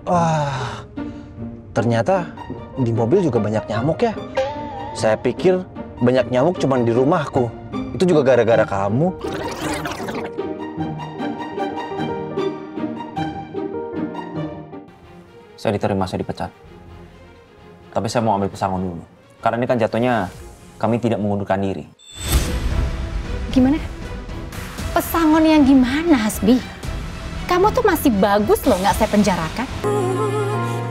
Wah, ternyata di mobil juga banyak nyamuk ya. Saya pikir banyak nyamuk cuma di rumahku. Itu juga gara-gara kamu. Saya diterima, saya dipecat. Tapi saya mau ambil pesangon dulu. Karena ini kan jatuhnya kami tidak mengundurkan diri. Gimana? Pesangon yang gimana, Hasbi? Kamu tuh masih bagus loh, nggak saya penjarakan.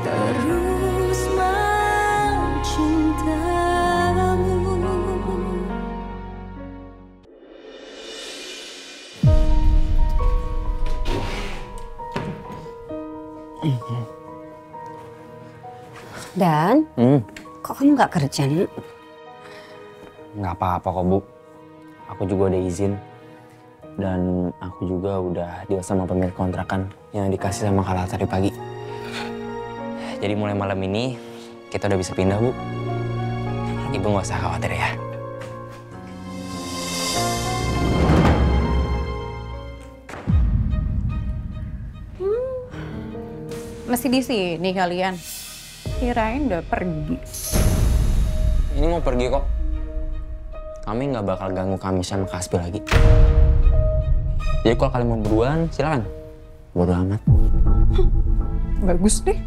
Terus mencintamu. Dan, kok kamu nggak kerja, Nak? Nggak apa-apa kok, Bu. Aku juga udah izin. Dan aku juga udah deal sama pemilik kontrakan yang dikasih sama Kala tadi pagi. Jadi mulai malam ini kita udah bisa pindah, Bu. Ibu nggak usah khawatir ya. Masih di sini kalian? Kirain udah pergi. Ini mau pergi kok. Kami nggak bakal ganggu kami sama Kasbi lagi. Jadi kalau kalian mau berduaan, silakan. Bodo amat. Bagus deh.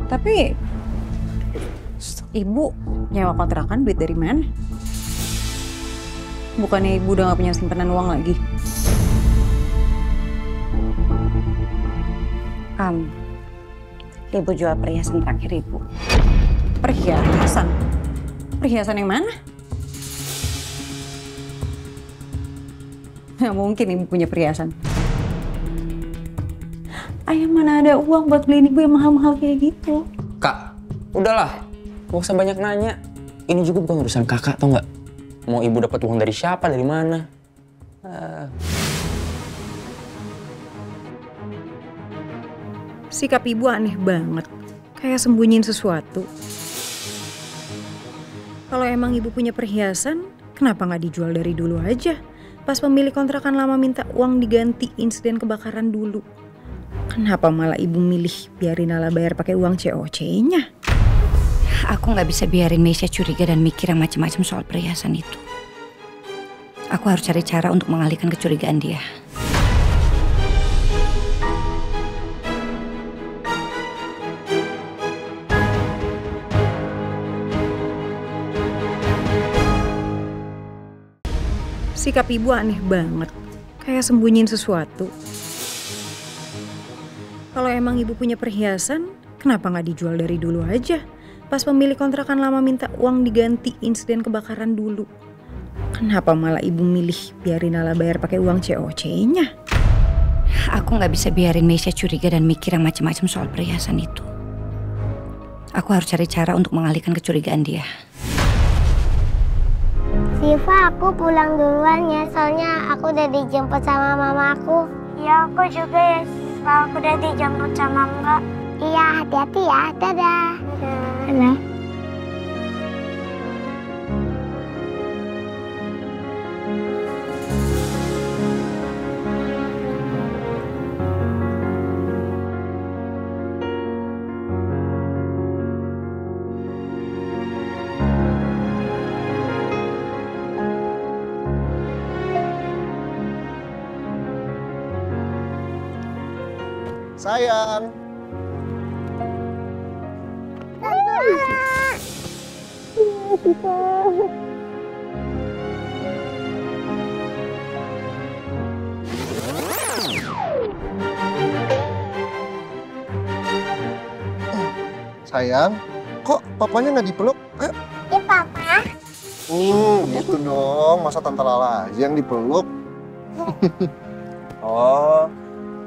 Tapi ibu nyewa kontrakan duit dari mana? Bukannya ibu udah gak punya simpanan uang lagi? Ibu jual perhiasan terakhir Ibu. Perhiasan? Perhiasan yang mana? Nggak mungkin ibu punya perhiasan. Ayah mana ada uang buat beliin ibu yang mahal-mahal kayak gitu? Kak, udahlah. Gak usah banyak nanya. Ini juga bukan urusan kakak, tau nggak? Mau ibu dapat uang dari siapa, dari mana? Sikap ibu aneh banget. Kayak sembunyiin sesuatu. Kalau emang ibu punya perhiasan, kenapa nggak dijual dari dulu aja? Pas pemilik kontrakan lama minta uang diganti insiden kebakaran dulu. Kenapa malah ibu milih biarin Lala bayar pakai uang COC-nya? Aku nggak bisa biarin Meisha curiga dan mikir yang macam-macam soal perhiasan itu. Aku harus cari cara untuk mengalihkan kecurigaan dia. Sikap ibu aneh banget. Kayak sembunyiin sesuatu. Kalau emang ibu punya perhiasan, kenapa nggak dijual dari dulu aja? Pas pemilik kontrakan lama minta uang diganti insiden kebakaran dulu. Kenapa malah ibu milih biarin Lala bayar pakai uang COC-nya? Aku nggak bisa biarin Meisha curiga dan mikir yang macam-macam soal perhiasan itu. Aku harus cari cara untuk mengalihkan kecurigaan dia. Siva, aku pulang duluan ya, soalnya aku udah dijemput sama mama aku. Iya, aku juga ya, Siva. Aku udah dijemput sama Mbak. Iya, hati-hati ya. Dadah. Dadah. Sayang. Sayang, kok papanya nggak dipeluk? Ayo. Ya, Papa. Gitu dong. Masa Tante Lala aja yang dipeluk? Oh,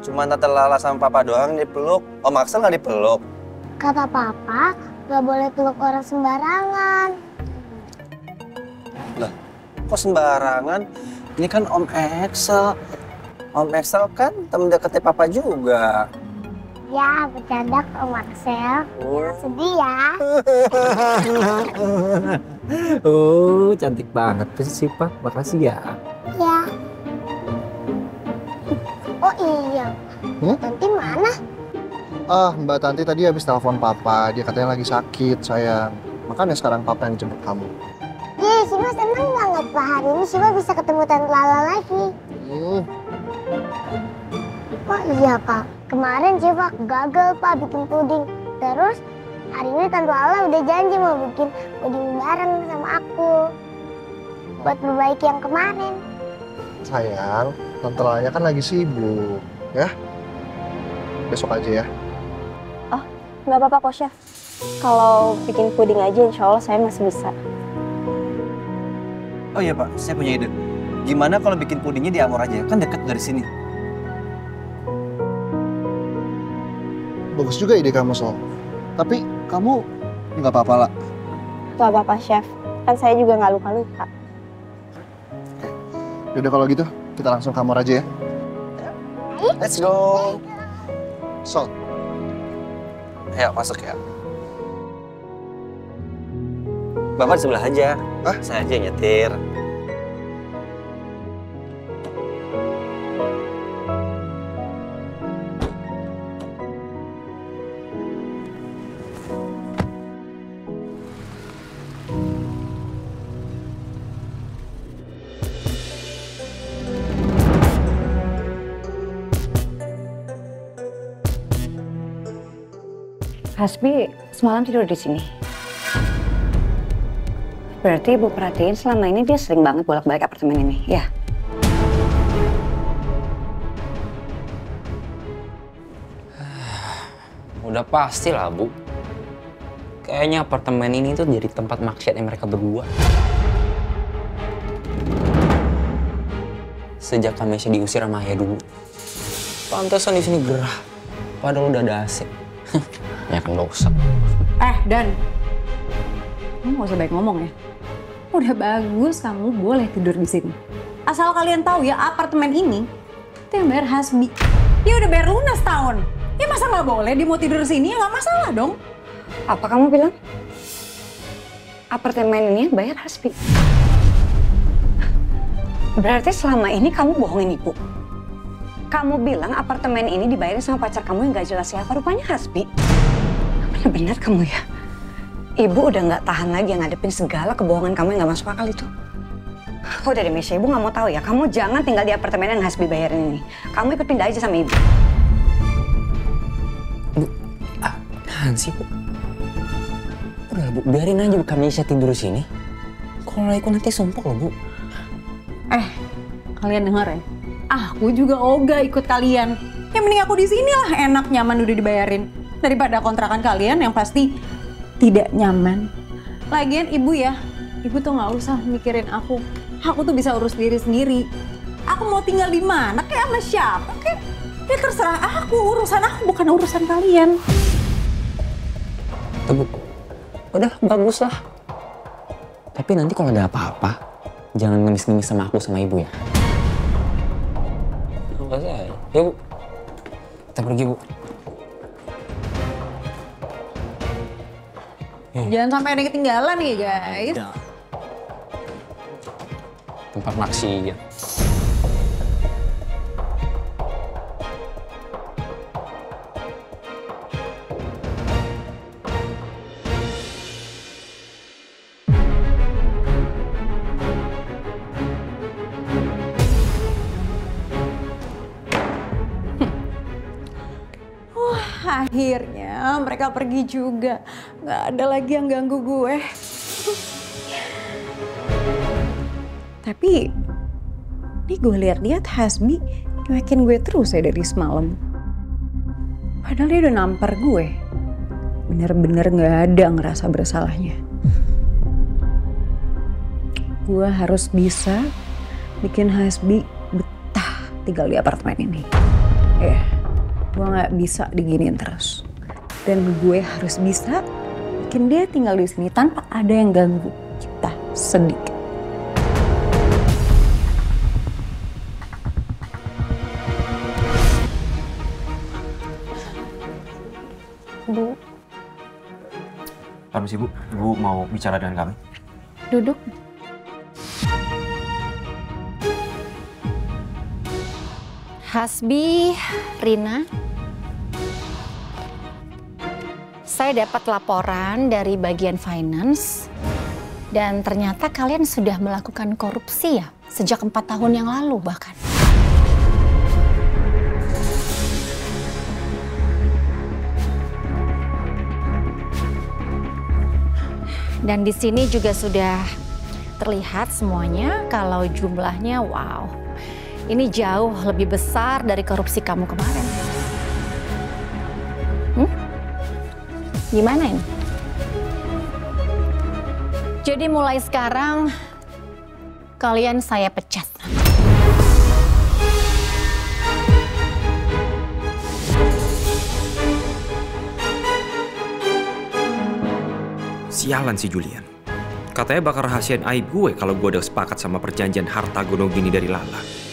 cuma Tante Lala sama Papa doang yang dipeluk. Om Axel nggak dipeluk? Kata Papa, gak boleh peluk orang sembarangan. Lah, kok sembarangan? Ini kan Om Axel. Om Axel kan temen dekatnya Papa juga. Ya, bercanda ke Om Axel. Jangan sedih ya. Oh, cantik banget sih, Pak. Makasih ya. Ya. Oh iya, Tanti mana? Mbak Tanti tadi habis telepon papa, dia katanya lagi sakit sayang. Makanya sekarang papa yang jemput kamu. Yeay, Siva seneng banget Pak. Hari ini Siva bisa ketemu Tante Lala lagi. Oh iya Pak, kemarin Siva gagal Pak bikin puding. Terus hari ini Tante Lala udah janji mau bikin puding bareng sama aku. Buat perbaiki yang kemarin. Sayang, Tante Lalanya kan lagi sibuk, ya. Besok aja ya. Nggak apa-apa kok, Chef. Kalau bikin puding aja insya Allah saya masih bisa. Oh iya Pak, saya punya ide. Gimana kalau bikin pudingnya di Amor aja? Kan deket dari sini. Bagus juga ide kamu, Sol. Tapi kamu nggak apa-apa lah. Nggak apa-apa, Chef. Kan saya juga nggak luka-luka. Yaudah kalau gitu, kita langsung ke kamar aja ya. Let's go. Sol, Ayo masuk ya. Bapak di sebelah aja. Saya aja yang nyetir. Hasbi semalam tidur di sini. Berarti Ibu perhatiin selama ini dia sering banget bolak-balik apartemen ini, ya? Udah pasti lah, Bu. Kayaknya apartemen ini tuh jadi tempat maksiatnya mereka berdua. Sejak Kamesha diusir sama Ayah dulu. Pantesan di sini gerah. Padahal udah ada AC. Ya kan dosa. Dan kamu gak usah baik ngomong ya. Udah bagus kamu boleh tidur di sini. Asal kalian tahu ya, apartemen ini itu yang bayar Hasbi. Dia udah bayar lunas tahun. Ya masa nggak boleh dia mau tidur di sini? Ya nggak masalah dong. Apa kamu bilang? Apartemen ini bayar Hasbi. Berarti selama ini kamu bohongin Ibu. Kamu bilang apartemen ini dibayarin sama pacar kamu yang gak jelas siapa, rupanya Hasbi. Benar kamu ya? Ibu udah nggak tahan lagi yang ngadepin segala kebohongan kamu yang nggak masuk akal itu. Aku dari Mesya, Ibu nggak mau tahu ya. Kamu jangan tinggal di apartemen yang Hasbi bayarin ini. Kamu ikut pindah aja sama Ibu. Bu, apaan sih, Bu? Udah, Bu, biarin aja Bu Kamesha tidur di sini. Kalau ikut nanti sumpah loh, Bu. Kalian denger ya? Aku juga ogah ikut kalian. Yang mending aku di sini lah, enak nyaman udah dibayarin. Daripada kontrakan kalian yang pasti tidak nyaman. Lagian Ibu ya, Ibu tuh nggak usah mikirin aku. Aku tuh bisa urus diri sendiri. Aku mau tinggal di mana, kayak sama siapa, kayak ya terserah aku. Urusan aku bukan urusan kalian. Tuh, Bu. Udah, bagus lah. Tapi nanti kalau ada apa-apa, jangan ngemis-ngemis sama aku sama Ibu ya. Enggak saya. Ya, Bu. Kita pergi, Bu. Jangan sampai ada yang ketinggalan nih guys. Tempat maksiat. Akhirnya mereka pergi juga. Gak ada lagi yang ganggu gue. Tapi ini gue lihat-lihat Hasbi nyuekin gue terus ya dari semalam. Padahal dia udah nampar gue. Bener-bener gak ada ngerasa bersalahnya. Gue harus bisa bikin Hasbi betah tinggal di apartemen ini. Gue gak bisa diginiin terus. Dan gue harus bisa bikin dia tinggal di sini tanpa ada yang ganggu kita sedikit. Bu. Permisi Bu, Ibu mau bicara dengan kami. Duduk. Hasbi, Rina, saya dapat laporan dari bagian finance dan ternyata kalian sudah melakukan korupsi ya sejak 4 tahun yang lalu bahkan. Dan di sini juga sudah terlihat semuanya kalau jumlahnya wow. Ini jauh lebih besar dari korupsi kamu kemarin. Gimana ini? Jadi mulai sekarang kalian saya pecat. Sialan si Julian. Katanya bakal rahasiain aib gue kalau gue udah sepakat sama perjanjian harta gunung gini dari Lala.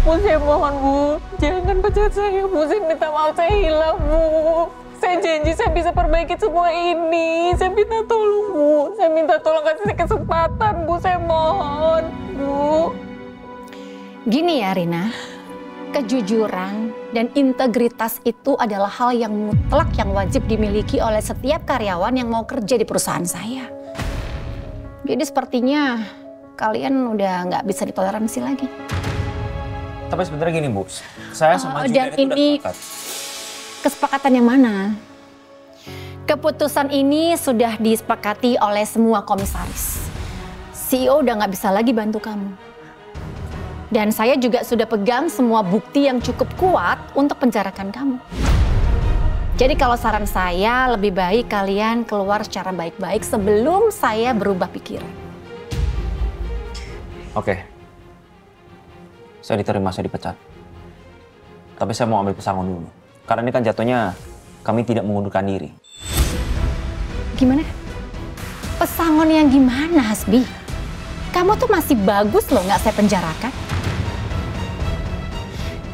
Bu, saya mohon Bu, jangan pecat saya Bu, saya minta maaf, saya hilang Bu. Saya janji saya bisa perbaiki semua ini, saya minta tolong Bu, saya minta tolong kasih saya kesempatan Bu, saya mohon Bu. Gini ya Rina, kejujuran dan integritas itu adalah hal yang mutlak yang wajib dimiliki oleh setiap karyawan yang mau kerja di perusahaan saya. Jadi sepertinya kalian udah nggak bisa ditoleransi lagi. Tapi sebenarnya gini Bu, saya sama Julian itu udah sepakat. Kesepakatan yang mana? Keputusan ini sudah disepakati oleh semua komisaris. CEO udah nggak bisa lagi bantu kamu. Dan saya juga sudah pegang semua bukti yang cukup kuat untuk penjarakan kamu. Jadi kalau saran saya lebih baik kalian keluar secara baik-baik sebelum saya berubah pikiran. Oke. Saya diterima, saya dipecat. Tapi saya mau ambil pesangon dulu. Karena ini kan jatuhnya kami tidak mengundurkan diri. Gimana? Pesangon yang gimana, Hasbi? Kamu tuh masih bagus loh nggak saya penjarakan.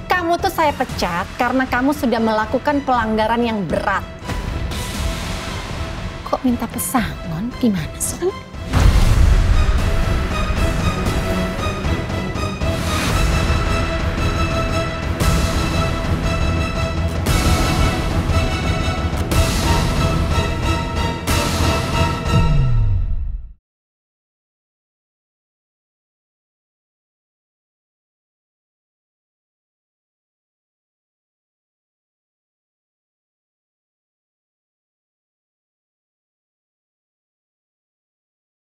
Kamu tuh saya pecat karena kamu sudah melakukan pelanggaran yang berat. Kok minta pesangon? Gimana sih?